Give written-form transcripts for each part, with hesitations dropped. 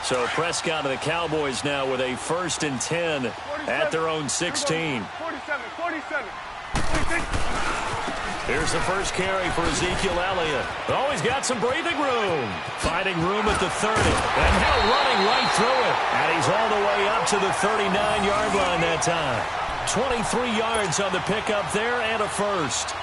So Prescott of the Cowboys now with a 1st and 10 at their own 16. 47. Here's the first carry for Ezekiel Elliott. Oh, he's got some breathing room. Finding room at the 30. And now running right through it. And he's all the way up to the 39-yard line that time. 23 yards on the pickup there and a first.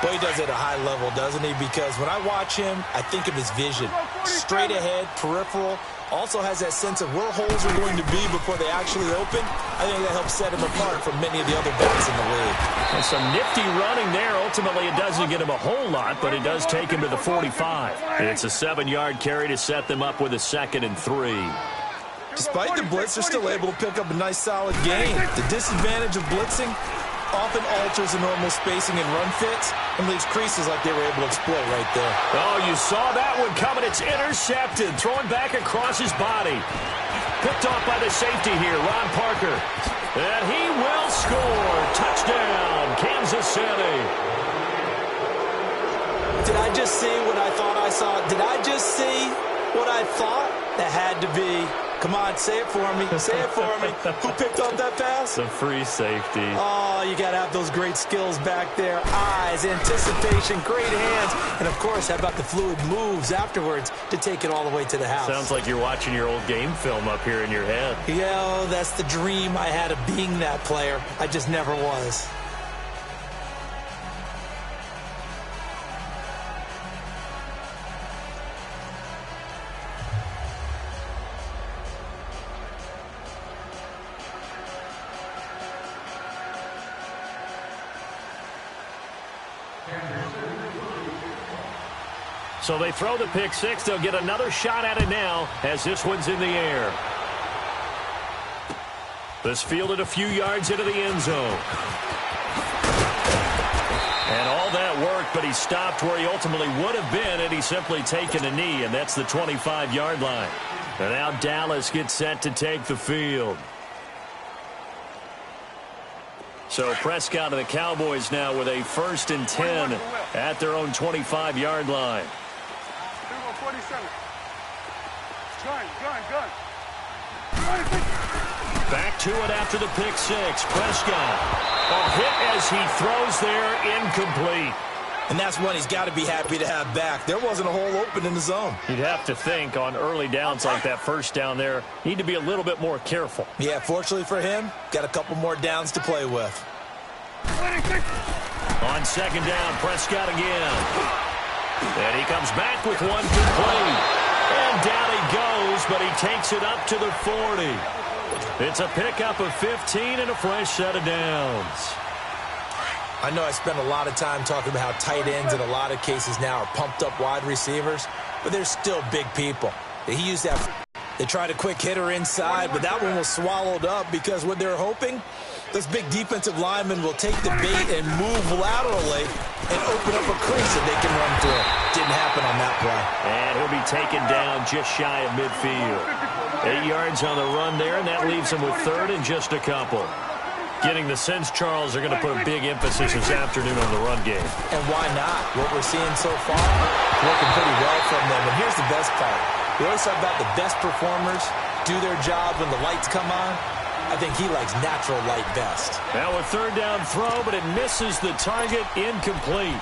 Well, he does it at a high level, doesn't he? Because when I watch him, I think of his vision. Straight ahead, peripheral. Also has that sense of where holes are going to be before they actually open. I think that helps set him apart from many of the other backs in the league. And some nifty running there. Ultimately, it doesn't get him a whole lot, but it does take him to the 45. It's a 7-yard carry to set them up with a 2nd and 3. Despite the blitz, they're still able to pick up a nice, solid gain. The disadvantage of blitzing often alters the normal spacing and run fits and leaves creases like they were able to exploit right there. Oh, you saw that one coming. It's intercepted. Throwing back across his body. Picked off by the safety here, Ron Parker. And he will score. Touchdown, Kansas City. Did I just see what I thought I saw? Did I just see what I thought? That had to be. Come on, say it for me. Say it for me. Who picked up that pass? The free safety. Oh, you got to have those great skills back there. Eyes, anticipation, great hands. And, of course, how about the fluid moves afterwards to take it all the way to the house? Sounds like you're watching your old game film up here in your head. Yeah, that's the dream I had of being that player. I just never was. So they throw the pick six. They'll get another shot at it now as this one's in the air. This fielded a few yards into the end zone. And all that work, but he stopped where he ultimately would have been had he simply taken a knee, and that's the 25-yard line. And now Dallas gets set to take the field. So Prescott of the Cowboys now with a 1st and 10 at their own 25-yard line. 47. Gun. Back to it after the pick six. Prescott. A hit as he throws there, incomplete. And that's one he's got to be happy to have back. There wasn't a hole open in the zone. You'd have to think on early downs like that first down there, need to be a little bit more careful. Yeah, fortunately for him, got a couple more downs to play with. On 2nd down, Prescott again. And he comes back with one complete. And down he goes, but he takes it up to the 40. It's a pickup of 15 and a fresh set of downs. I know I spent a lot of time talking about how tight ends in a lot of cases now are pumped up wide receivers, but they're still big people. He used that. They tried a quick hitter inside, but that one was swallowed up because what they're hoping, those big defensive linemen will take the bait and move laterally and open up a crease that they can run through. Didn't happen on that play. And he'll be taken down just shy of midfield. 8 yards on the run there, and that leaves him with 3rd and just a couple. Getting the sense, Charles, are going to put a big emphasis this afternoon on the run game. And why not? What we're seeing so far, working pretty well from them. And here's the best part. We always talk about the best performers do their job when the lights come on. I think he likes natural light best. Now a 3rd down throw, but it misses the target, incomplete.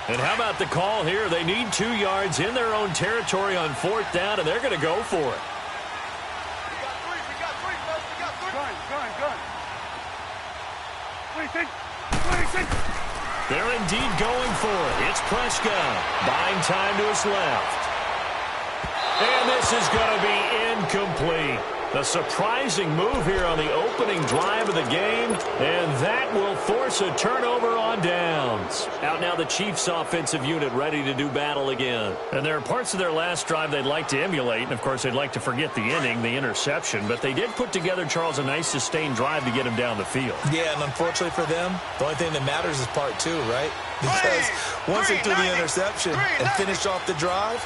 And how about the call here? They need 2 yards in their own territory on 4th down, and they're going to go for it. We got three. Gun. 26. They're indeed going for it. It's Prescott. Buying time to his left. And this is going to be incomplete. A surprising move here on the opening drive of the game, and that will force a turnover on downs. Out now the Chiefs offensive unit ready to do battle again. And there are parts of their last drive they'd like to emulate, and of course they'd like to forget the inning, the interception, but they did put together, Charles, a nice sustained drive to get him down the field. Yeah, and unfortunately for them, the only thing that matters is part 2, right? Because once they threw the interception and finished off the drive,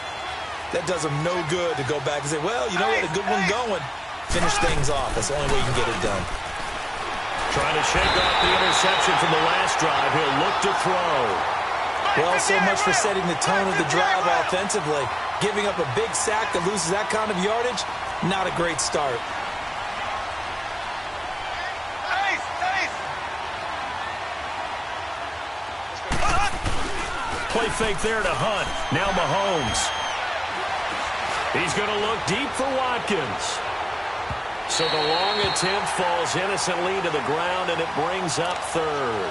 that does them no good to go back and say, well, you know what, a good one going. Finish things off. That's the only way you can get it done. Trying to shake off the interception from the last drive. He'll look to throw. Well, so much for setting the tone of the drive offensively. Giving up a big sack that loses that kind of yardage, not a great start. Play fake there to Hunt. Now Mahomes. He's going to look deep for Watkins. So the long attempt falls innocently to the ground, and it brings up third.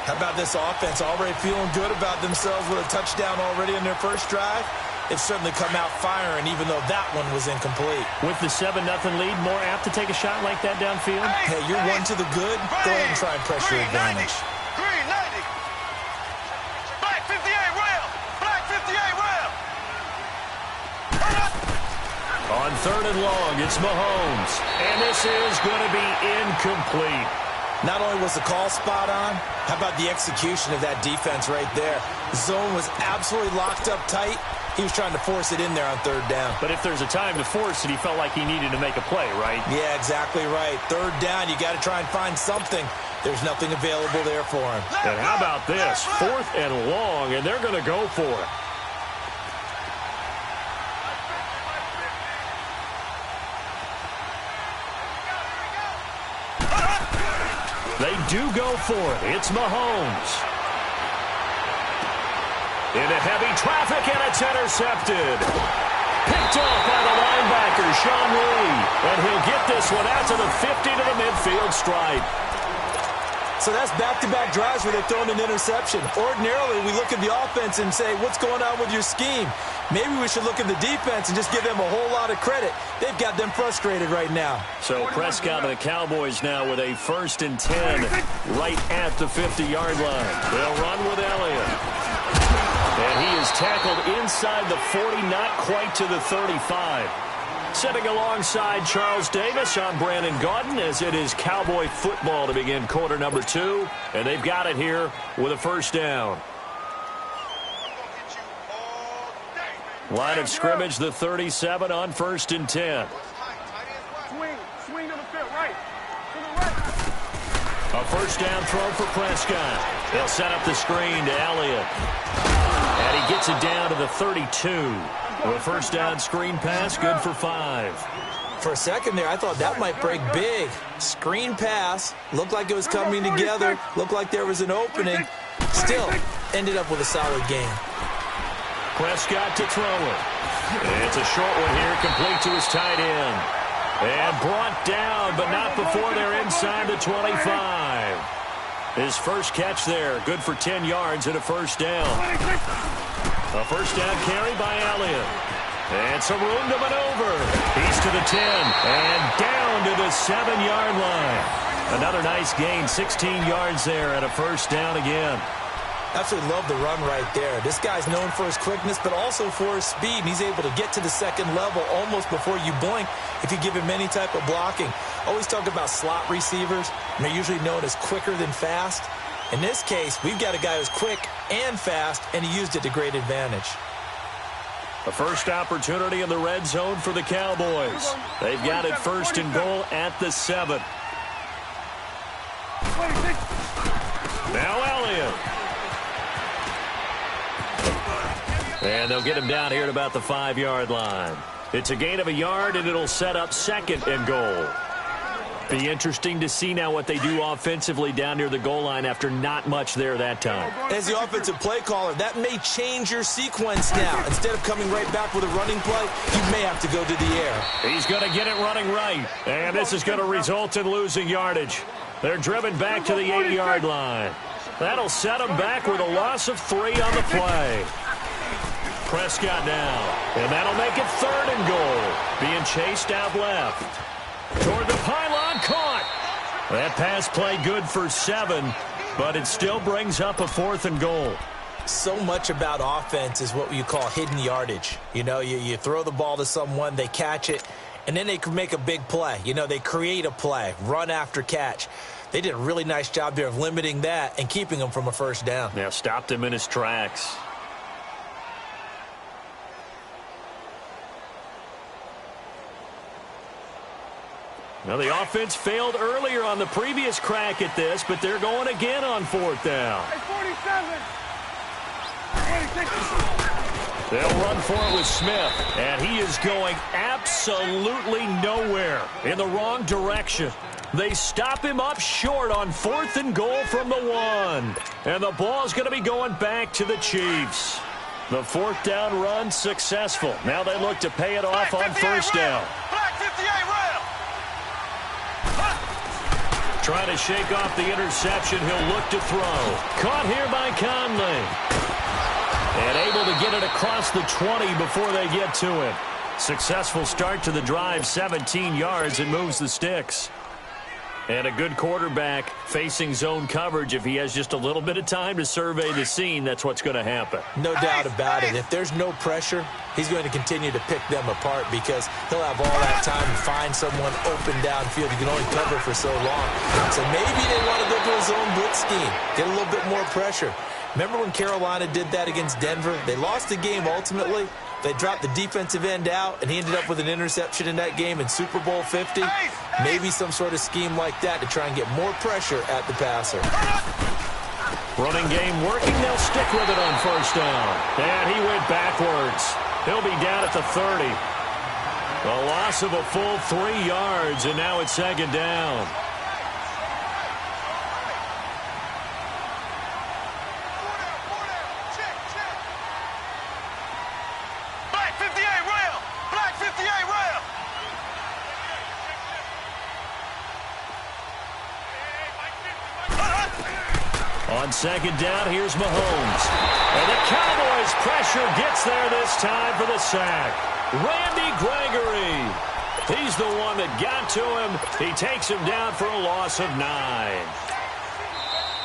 How about this offense? Already feeling good about themselves with a touchdown already in their first drive. They've certainly come out firing, even though that one was incomplete. With the 7-0 lead, more apt to take a shot like that downfield? Hey, you're one to the good. Go ahead and try and press your advantage. Green 90. Black 58 rail. Black 58 rail. On 3rd and long, it's Mahomes. And this is going to be incomplete. Not only was the call spot on, how about the execution of that defense right there? The zone was absolutely locked up tight. He was trying to force it in there on 3rd down. But if there's a time to force it, he felt like he needed to make a play, right? Yeah, exactly right. 3rd down, you got to try and find something. There's nothing available there for him. And how about this? 4th and long, and they're going to go for it. They do go for it. It's Mahomes. Into heavy traffic, and it's intercepted. Picked off by the linebacker, Sean Lee. And he'll get this one out to the 50 to the midfield stripe. So that's back-to-back drives where they've thrown an interception. Ordinarily, we look at the offense and say, what's going on with your scheme? Maybe we should look at the defense and just give them a whole lot of credit. They've got them frustrated right now. So Prescott and the Cowboys now with a 1st and 10 right at the 50-yard line. They'll run with Elliott. And he is tackled inside the 40, not quite to the 35. Sitting alongside Charles Davis, I'm Brandon Gaudin, as it is Cowboy football to begin quarter number 2. And they've got it here with a 1st down. Line of scrimmage, the 37 on 1st and 10. Swing to the field, right. To the right. A 1st down throw for Prescott. They'll set up the screen to Elliott. And he gets it down to the 32. A 1st down screen pass, good for 5. For a second there, I thought that might break big. Screen pass, looked like it was coming together, looked like there was an opening. Still, ended up with a solid game. Prescott to throw it. It's a short one here, complete to his tight end. And brought down, but not before they're inside the 25. His first catch there, good for 10 yards and a 1st down. A 1st down carry by Elliott. And some room to maneuver. He's to the 10 and down to the 7-yard line. Another nice gain, 16 yards there and a 1st down again. Absolutely love the run right there. This guy's known for his quickness, but also for his speed. He's able to get to the 2nd level almost before you blink if you give him any type of blocking. Always talk about slot receivers, and they're usually known as quicker than fast. In this case, we've got a guy who's quick and fast, and he used it to great advantage. A first opportunity in the red zone for the Cowboys. They've got it 1st and goal at the 7. Now Elliott. And they'll get him down here at about the 5-yard line. It's a gain of a yard, and it'll set up 2nd and goal. Be interesting to see now what they do offensively down near the goal line after not much there that time. As the offensive play caller, that may change your sequence now. Instead of coming right back with a running play, you may have to go to the air. He's going to get it running right. And this is going to result in losing yardage. They're driven back to the 8-yard line. That'll set them back with a loss of 3 on the play. Prescott now. And that'll make it 3rd and goal. Being chased out left. Toward the pylon, caught. That pass play good for 7, but it still brings up a 4th and goal. So much about offense is what you call hidden yardage. You know, you throw the ball to someone, they catch it, and then they can make a big play. You know, they create a play, run after catch. They did a really nice job there of limiting that and keeping him from a 1st down. Yeah, stopped him in his tracks. Now, the offense failed earlier on the previous crack at this, but they're going again on 4th down. Hey, 47. 26. They'll run for it with Smith, and he is going absolutely nowhere, in the wrong direction. They stop him up short on 4th and goal from the 1. And the ball's going to be going back to the Chiefs. The 4th down run successful. Now they look to pay it off on 1st down. Black 58 rail. Trying to shake off the interception. He'll look to throw. Caught here by Conley. And able to get it across the 20 before they get to him. Successful start to the drive, 17 yards, and moves the sticks. And a good quarterback facing zone coverage. If he has just a little bit of time to survey the scene, that's what's going to happen. No doubt about it. If there's no pressure, he's going to continue to pick them apart because he'll have all that time to find someone open downfield. You can only cover for so long. So maybe they want to go to a zone blitz scheme, get a little bit more pressure. Remember when Carolina did that against Denver? They lost the game ultimately. They dropped the defensive end out, and he ended up with an interception in that game in Super Bowl 50. Maybe some sort of scheme like that to try and get more pressure at the passer. Running game working. They'll stick with it on 1st down. And he went backwards. He'll be down at the 30. A loss of a full 3 yards, and now it's 2nd down. On 2nd down, here's Mahomes. And the Cowboys' pressure gets there this time for the sack. Randy Gregory. He's the one that got to him. He takes him down for a loss of 9.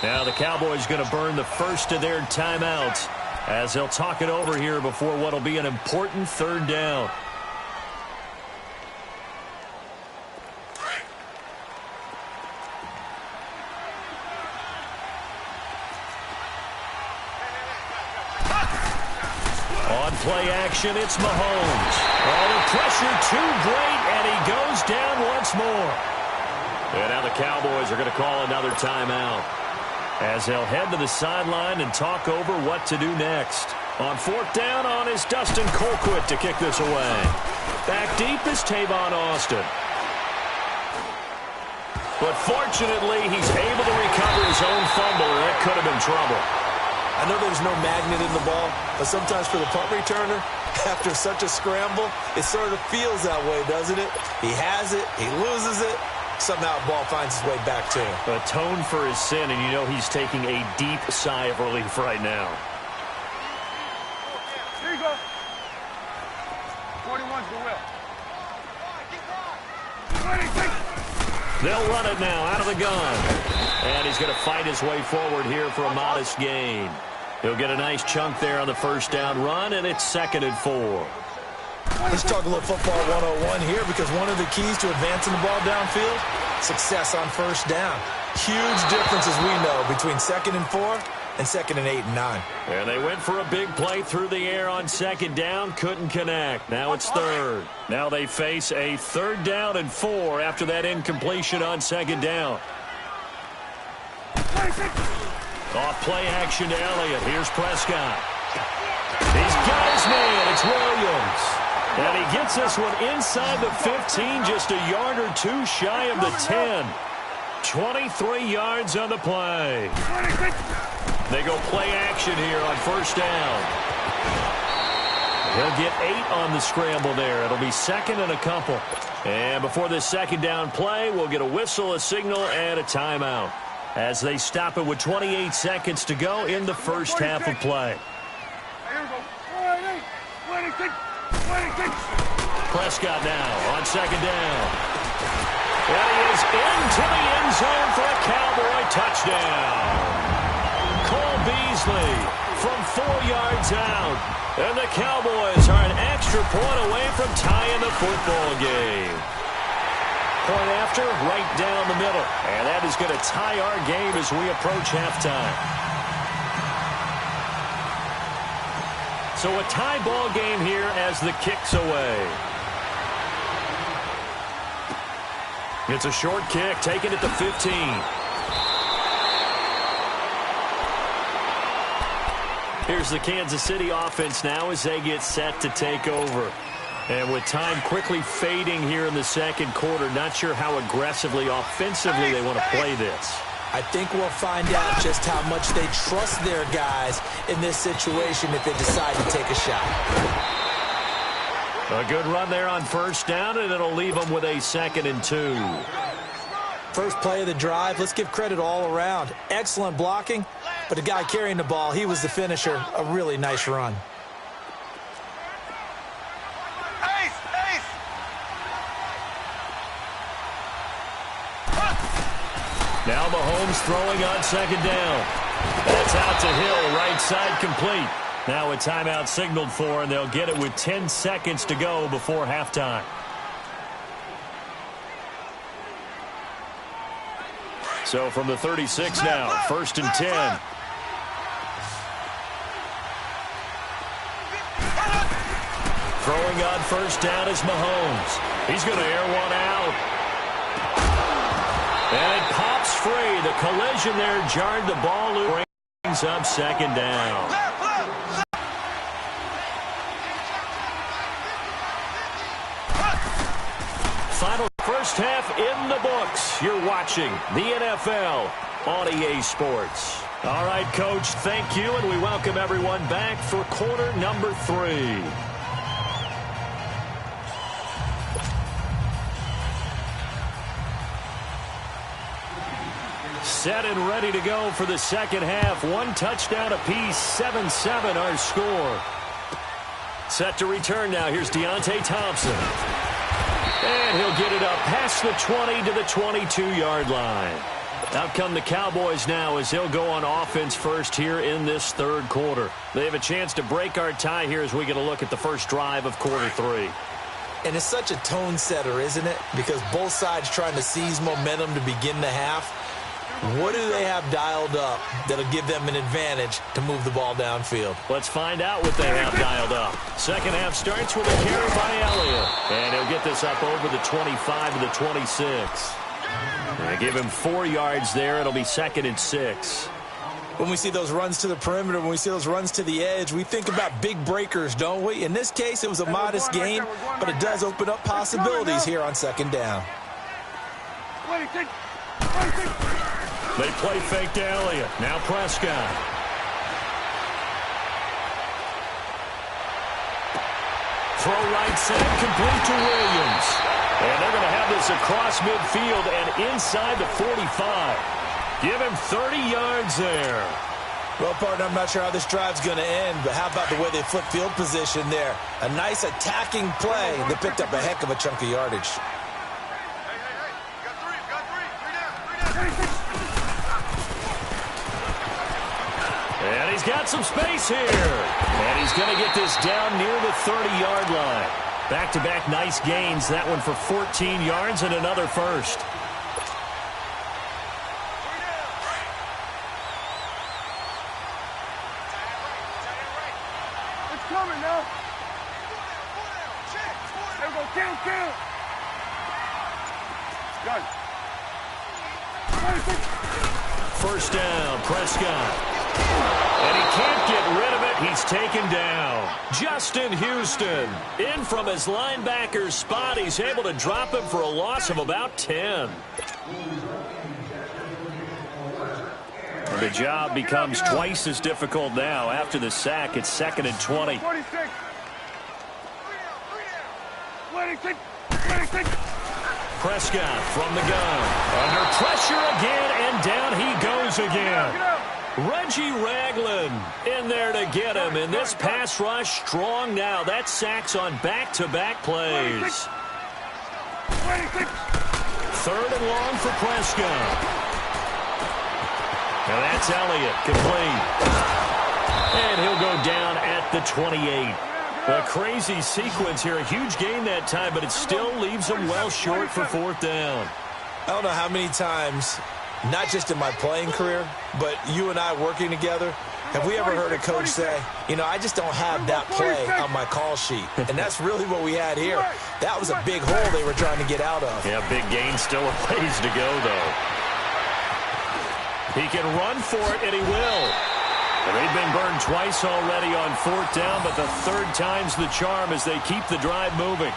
Now the Cowboys going to burn the first of their timeouts as they'll talk it over here before what will be an important 3rd down. Play action, it's Mahomes. Oh, the pressure too great, and he goes down once more. And now the Cowboys are going to call another timeout as they'll head to the sideline and talk over what to do next. On 4th down on is Dustin Colquitt to kick this away. Back deep is Tavon Austin. But fortunately, he's able to recover his own fumble, and that could have been trouble. I know there's no magnet in the ball, but sometimes for the punt returner, after such a scramble, it sort of feels that way, doesn't it? He has it, he loses it, somehow the ball finds its way back to him. Atone for his sin, and you know he's taking a deep sigh of relief right now. Here you go. 41's the will. 26. They'll run it now out of the gun. And he's going to fight his way forward here for a modest gain. He'll get a nice chunk there on the 1st down run, and it's 2nd and 4. Let's talk a little football 101 here because one of the keys to advancing the ball downfield, success on 1st down. Huge difference, as we know, between 2nd and 4 and 2nd and 8 and 9. And they went for a big play through the air on 2nd down, couldn't connect. Now it's 3rd. Now they face a 3rd down and 4 after that incompletion on 2nd down. Off play action to Elliott. Here's Prescott. He's got his man. It's Williams. And he gets this one inside the 15, just a yard or two shy of the 10. 23 yards on the play. They go play action here on 1st down. He'll get 8 on the scramble there. It'll be 2nd and a couple. And before this 2nd down play, we'll get a whistle, a signal, and a timeout as they stop it with 28 seconds to go in the 1st half of play. Prescott now on 2nd down. And he is into the end zone for a Cowboy touchdown. Cole Beasley from 4 yards out. And the Cowboys are an extra point away from tying the football game. Point after, right down the middle. And that is going to tie our game as we approach halftime. So a tie ball game here as the kick's away. It's a short kick, taken at the 15. Here's the Kansas City offense now as they get set to take over. And with time quickly fading here in the second quarter, not sure how aggressively, offensively they want to play this. I think we'll find out just how much they trust their guys in this situation if they decide to take a shot. A good run there on first down, and it'll leave them with a 2nd and 2. First play of the drive, let's give credit all around. Excellent blocking, but the guy carrying the ball, he was the finisher. A really nice run. Now Mahomes throwing on 2nd down. That's out to Hill, right side complete. Now a timeout signaled for, and they'll get it with 10 seconds to go before halftime. So from the 36 now, 1st and 10. Throwing on first down is Mahomes. He's going to air one out. And it pops free. The collision there jarred the ball loose. Brings up 2nd down. Final first half in the books. You're watching the NFL on EA Sports. All right, Coach, thank you, and we welcome everyone back for quarter number 3. Set and ready to go for the second half. 1 touchdown apiece, 7-7 our score. Set to return now. Here's Deontay Thompson. And he'll get it up past the 20 to the 22-yard line. Out come the Cowboys now as he'll go on offense first here in this third quarter. They have a chance to break our tie here as we get a look at the first drive of quarter 3. And it's such a tone setter, isn't it? Because both sides trying to seize momentum to begin the half. What do they have dialed up that'll give them an advantage to move the ball downfield? Let's find out what they have dialed up. Second half starts with a carry by Elliott. And he'll get this up over the 25 to the 26. They give him 4 yards there. It'll be 2nd and 6. When we see those runs to the perimeter, when we see those runs to the edge, we think about big breakers, don't we? In this case, it was a modest gain, but it does open up possibilities here on 2nd down. They play fake to Elliott. Now Prescott. Throw right side, complete to Williams. And they're going to have this across midfield and inside the 45. Give him 30 yards there. Well, partner, I'm not sure how this drive's going to end, but how about the way they flip field position there? A nice attacking play that picked up a heck of a chunk of yardage. And he's got some space here. And he's going to get this down near the 30-yard line. Back-to-back nice gains. That one for 14 yards and another first. It's coming now. There we go. Count. Gun. First down, Prescott. And he can't get rid of it. He's taken down. Justin Houston in from his linebacker spot. He's able to drop him for a loss of about 10. And the job becomes twice as difficult now. After the sack, it's 2nd and 20. 26. Prescott from the gun. Under pressure again, and down he goes again. Reggie Ragland in there to get him, and this pass rush strong now. That's sacks on back-to-back plays. 3rd and long for Prescott. Now that's Elliott, complete. And he'll go down at the 28. A crazy sequence here. A huge gain that time, but it still leaves him well short for 4th down. I don't know how many times, not just in my playing career, but you and I working together, Have we ever heard a coach say, you know, I just don't have that play on my call sheet? And that's really what we had here. That was a big hole they were trying to get out of. Yeah, big gain, still a ways to go, though. He can run for it, and he will. And they've been burned twice already on 4th down, but the 3rd time's the charm as they keep the drive moving.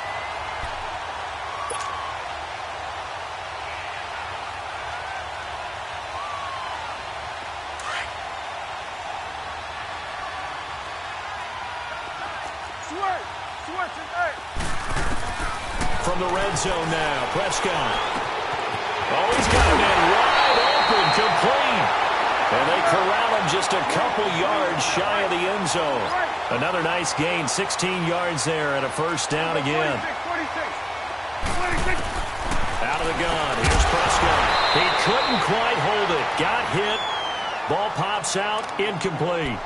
From the red zone now, Prescott. Oh, he's got a man wide open, complete. And they corral him just a couple yards shy of the end zone. Another nice gain, 16 yards there and a 1st down again. Out of the gun, here's Prescott. He couldn't quite hold it. Got hit. Ball pops out, incomplete.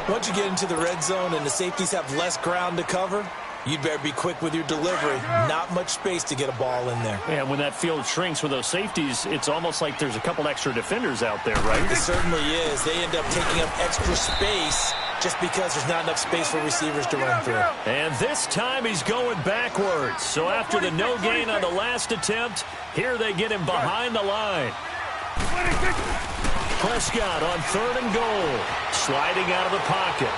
Once you get into the red zone and the safeties have less ground to cover, you'd better be quick with your delivery. Not much space to get a ball in there. And when that field shrinks with those safeties, it's almost like there's a couple extra defenders out there, right? It certainly is. They end up taking up extra space just because there's not enough space for receivers to run through. And this time he's going backwards. So after the no gain on the last attempt, here they get him behind the line. Prescott on 3rd and goal, sliding out of the pocket.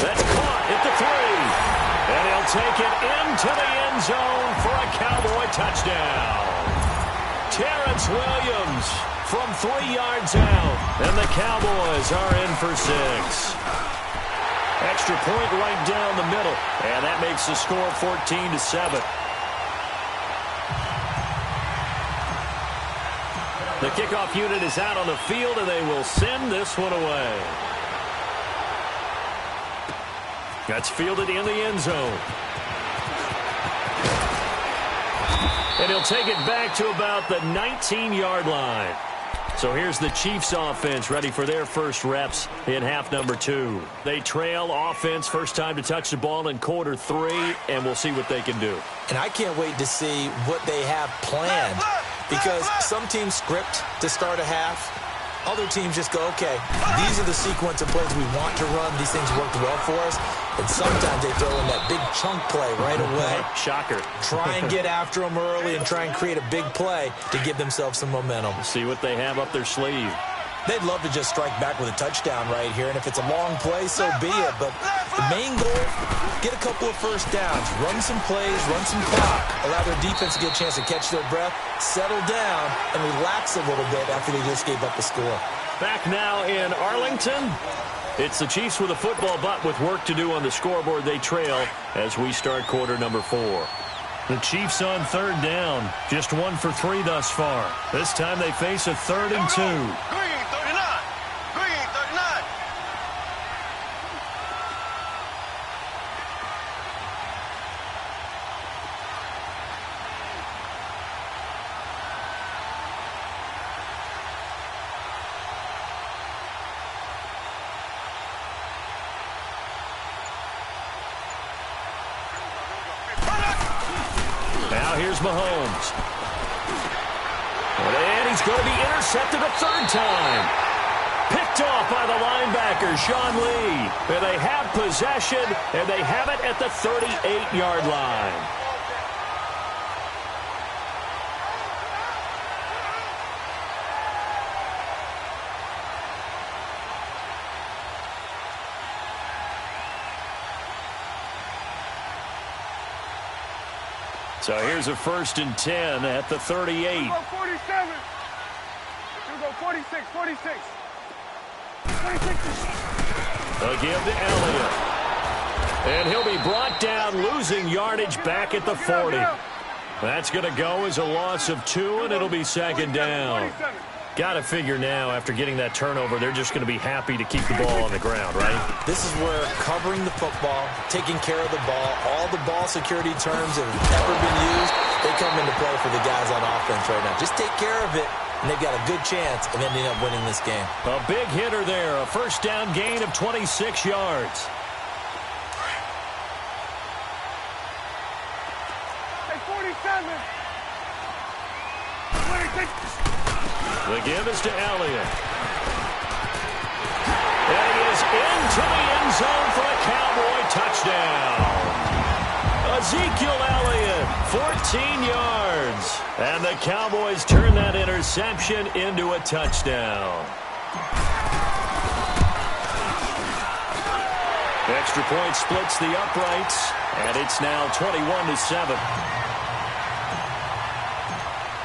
That's caught at the 3. And he'll take it into the end zone for a Cowboy touchdown. Terrence Williams from 3 yards out. And the Cowboys are in for 6. Extra point right down the middle. And that makes the score 14-7. The kickoff unit is out on the field, and they will send this one away. That's fielded in the end zone. And he'll take it back to about the 19-yard line. So here's the Chiefs offense ready for their first reps in half number 2. They trail offense, first time to touch the ball in quarter 3, and we'll see what they can do. And I can't wait to see what they have planned, because some teams script to start a half. Other teams just go, okay, these are the sequence of plays we want to run. These things worked well for us. And sometimes they throw in that big chunk play right away. Shocker. Try and get after them early and try and create a big play to give themselves some momentum. See what they have up their sleeve. They'd love to just strike back with a touchdown right here. And if it's a long play, so be it. But the main goal, get a couple of first downs. Run some plays, run some clock. Allow their defense to get a chance to catch their breath, settle down, and relax a little bit after they just gave up the score. Back now in Arlington. It's the Chiefs with a football, but with work to do on the scoreboard. They trail as we start quarter number 4. The Chiefs on 3rd down. Just 1 for 3 thus far. This time they face a 3rd and 2. Now here's Mahomes. And he's going to be intercepted a 3rd time. Picked off by the linebacker, Sean Lee. And they have possession, and they have it at the 38-yard line. So here's a 1st and 10 at the 38. 47. Here we go, 46, 46. 46. A give to Elliott. And he'll be brought down, losing yardage back at the 40. That's going to go as a loss of 2, and it'll be 2nd down. Got to figure now, after getting that turnover, they're just going to be happy to keep the ball on the ground, right? This is where covering the football, taking care of the ball, all the ball security terms that have ever been used, they come into play for the guys on offense right now. Just take care of it, and they've got a good chance of ending up winning this game. A big hitter there, a 1st down gain of 26 yards. Hey, 47. 26. The give is to Elliott. And he is into the end zone for a Cowboy touchdown. Ezekiel Elliott, 14 yards. And the Cowboys turn that interception into a touchdown. Extra point splits the uprights, and it's now 21-7.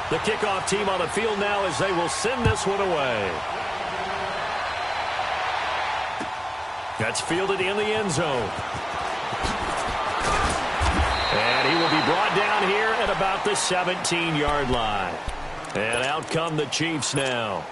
The kickoff team on the field now as they will send this one away. That's fielded in the end zone. And he will be brought down here at about the 17-yard line. And out come the Chiefs now.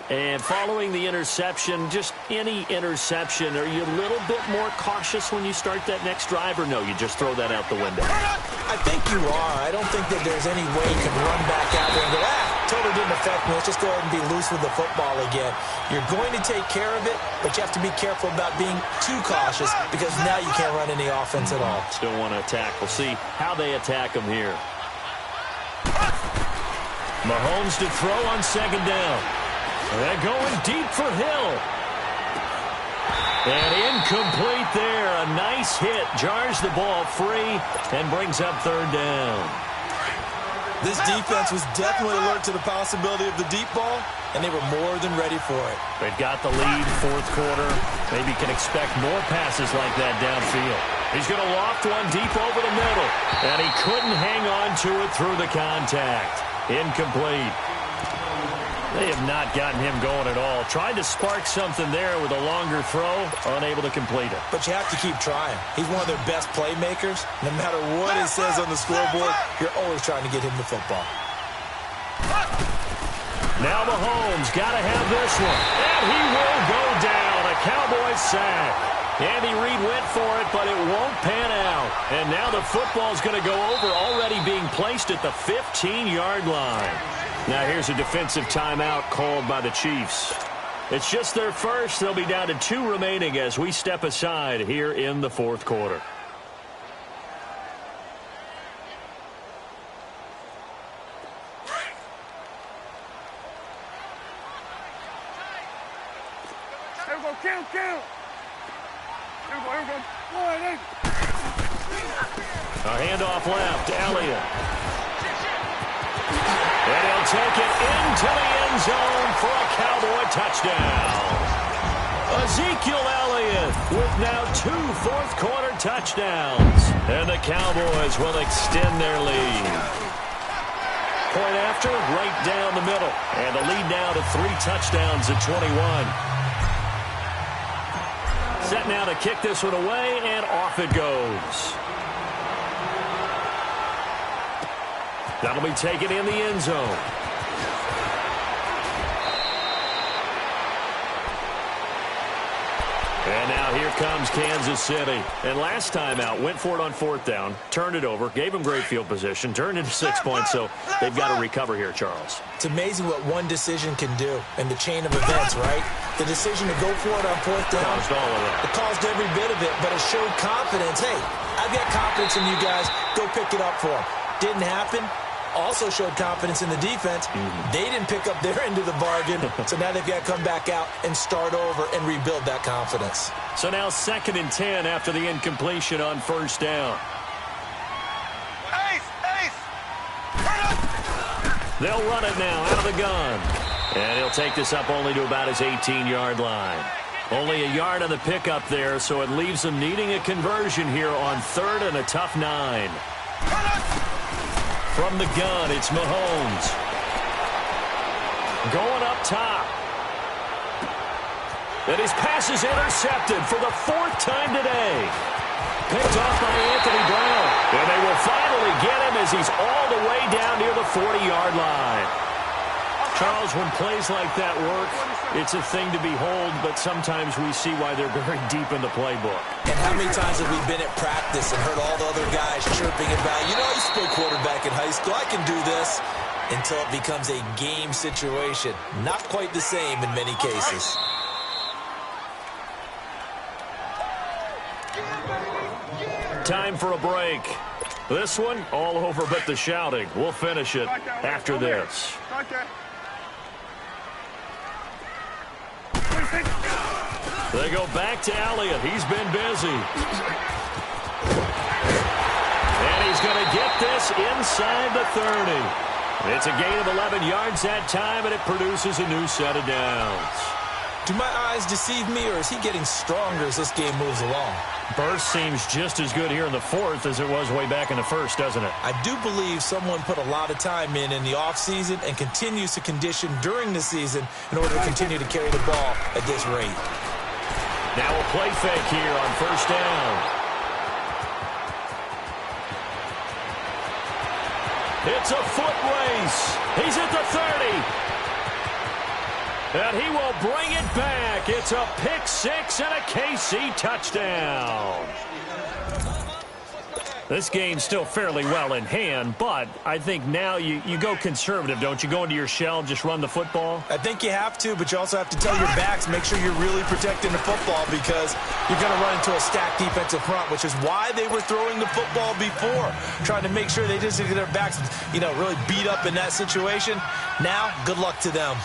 And following the interception, just any interception, are you a little bit more cautious when you start that next drive, or no, you just throw that out the window? I think you are. I don't think that there's any way you can run back out there and go, totally didn't affect me. Let's just go ahead and be loose with the football again. You're going to take care of it, but you have to be careful about being too cautious because now you can't run any offense at all. Still want to attack. We'll see how they attack them here. Mahomes to throw on second down. They're going deep for Hill. And incomplete there. A nice hit. Jars the ball free and brings up third down. This defense was definitely alert to the possibility of the deep ball, and they were more than ready for it. They've got the lead, fourth quarter. Maybe can expect more passes like that downfield. He's going to loft one deep over the middle, and he couldn't hang on to it through the contact. Incomplete. They have not gotten him going at all. Tried to spark something there with a longer throw, unable to complete it. But you have to keep trying. He's one of their best playmakers. No matter what it says on the scoreboard, you're always trying to get him the football. Now Mahomes got to have this one. And he will go down. A Cowboys sack. Andy Reid went for it, but it won't pan out. And now the football's going to go over, already being placed at the 15-yard line. Now here's a defensive timeout called by the Chiefs. It's just their first. They'll be down to 2 remaining as we step aside here in the fourth quarter. Here we go, count. Here we go. A handoff left to Elliott. And he'll take it into the end zone for a Cowboy touchdown. Ezekiel Elliott with now 2 fourth-quarter touchdowns. And the Cowboys will extend their lead. Point after, right down the middle. And the lead now to 3 touchdowns at 21. Set now to kick this one away, and off it goes. That'll be taken in the end zone. And now here comes Kansas City. And last time out, went for it on fourth down, turned it over, gave them great field position, turned into 6 points, so they've got to recover here, Charles. It's amazing what one decision can do in the chain of events, right? The decision to go for it on fourth down. Caused all of that. It caused every bit of it, but it showed confidence. Hey, I've got confidence in you guys. Go pick it up for them. Didn't happen. Also showed confidence in the defense. They didn't pick up their end of the bargain, so now they've got to come back out and start over and rebuild that confidence. So now 2nd and 10 after the incompletion on first down. Ace! They'll run it now out of the gun. And he'll take this up only to about his 18-yard line. Only a yard on the pickup there, so it leaves them needing a conversion here on 3rd and a tough 9. From the gun, it's Mahomes. Going up top. And his pass is intercepted for the 4th time today. Picked off by Anthony Brown. And they will finally get him as he's all the way down near the 40-yard line. Charles, when plays like that work, it's a thing to behold, but sometimes we see why they're very deep in the playbook. And how many times have we been at practice and heard all the other guys chirping about, you know, I used to play quarterback in high school, I can do this, until it becomes a game situation. Not quite the same in many cases. Time for a break. This one, all over but the shouting. We'll finish it after this. They go back to Elliott. He's been busy. And he's going to get this inside the 30. It's a gain of 11 yards that time, and it produces a new set of downs. Do my eyes deceive me, or is he getting stronger as this game moves along? Burst seems just as good here in the fourth as it was way back in the first, doesn't it? I do believe someone put a lot of time in the offseason and continues to condition during the season in order to continue to carry the ball at this rate. Now a play fake here on first down. It's a foot race. He's at the 30. And he will bring it back. It's a pick six and a KC touchdown. This game's still fairly well in hand, but I think now you go conservative, don't you? Go into your shell and just run the football? I think you have to, but you also have to tell your backs, make sure you're really protecting the football because you're going to run into a stacked defensive front, which is why they were throwing the football before, trying to make sure they just get their backs, really beat up in that situation. Now, good luck to them.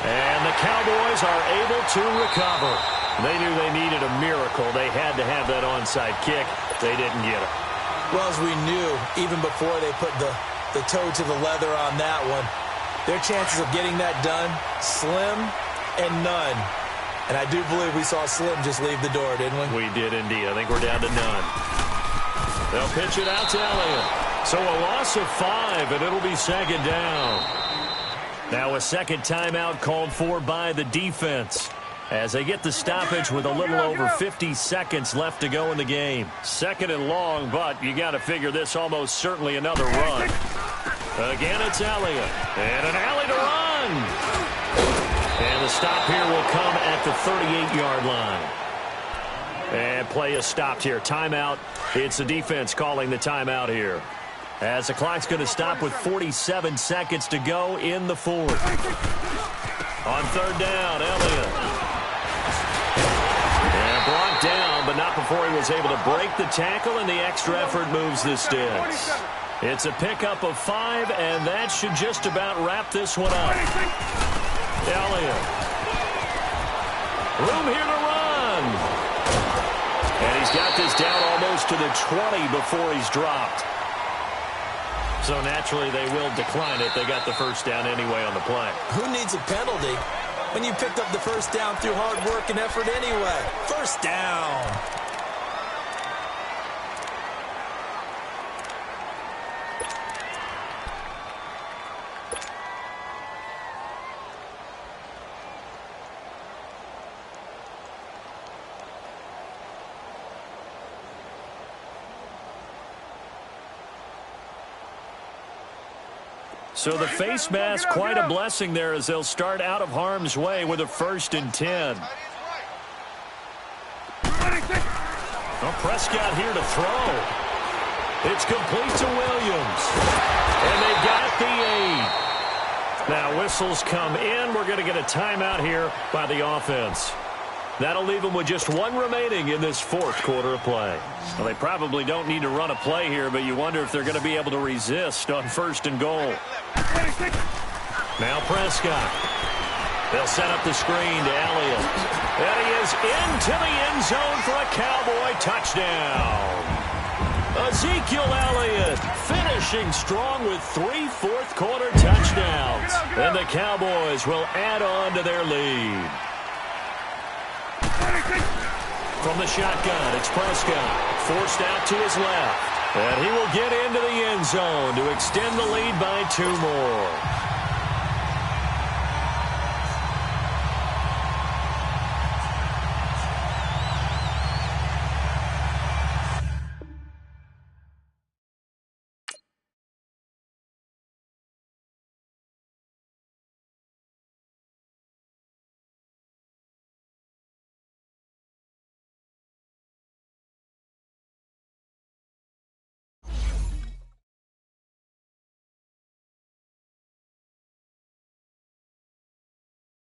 And the Cowboys are able to recover. They knew they needed a miracle. They had to have that onside kick. They didn't get it. Well, as we knew, even before they put the toe to the leather on that one, their chances of getting that done, slim and none. And I do believe we saw Slim just leave the door, didn't we? We did indeed. I think we're down to none. They'll pitch it out to Elliott. So a loss of 5, and it'll be second down. Now a second timeout called for by the defense as they get the stoppage with a little over 50 seconds left to go in the game. Second and long, but you got to figure this almost certainly another run. Again, it's Elliott. And an alley to run. And the stop here will come at the 38-yard line. And play is stopped here. Timeout. It's the defense calling the timeout here, as the clock's going to stop with 47 seconds to go in the fourth. On third down, Elliott. And brought down, but not before he was able to break the tackle, and the extra effort moves the sticks. It's a pickup of 5, and that should just about wrap this one up. Elliott. Room here to run. And he's got this down almost to the 20 before he's dropped. So naturally, they will decline it. They got the first down anyway on the play. Who needs a penalty when you picked up the first down through hard work and effort anyway? First down. So the face mask, quite a blessing there as they'll start out of harm's way with a 1st and 10. Well, Prescott here to throw. It's complete to Williams. And they got the 8. Now whistles come in. We're going to get a timeout here by the offense. That'll leave them with just 1 remaining in this fourth quarter of play. Well, they probably don't need to run a play here, but you wonder if they're going to be able to resist on 1st and goal. Now Prescott. They'll set up the screen to Elliott. And he is into the end zone for a Cowboy touchdown. Ezekiel Elliott finishing strong with 3 fourth-quarter touchdowns. And the Cowboys will add on to their lead. From the shotgun, it's Prescott. Forced out to his left. And he will get into the end zone to extend the lead by 2 more.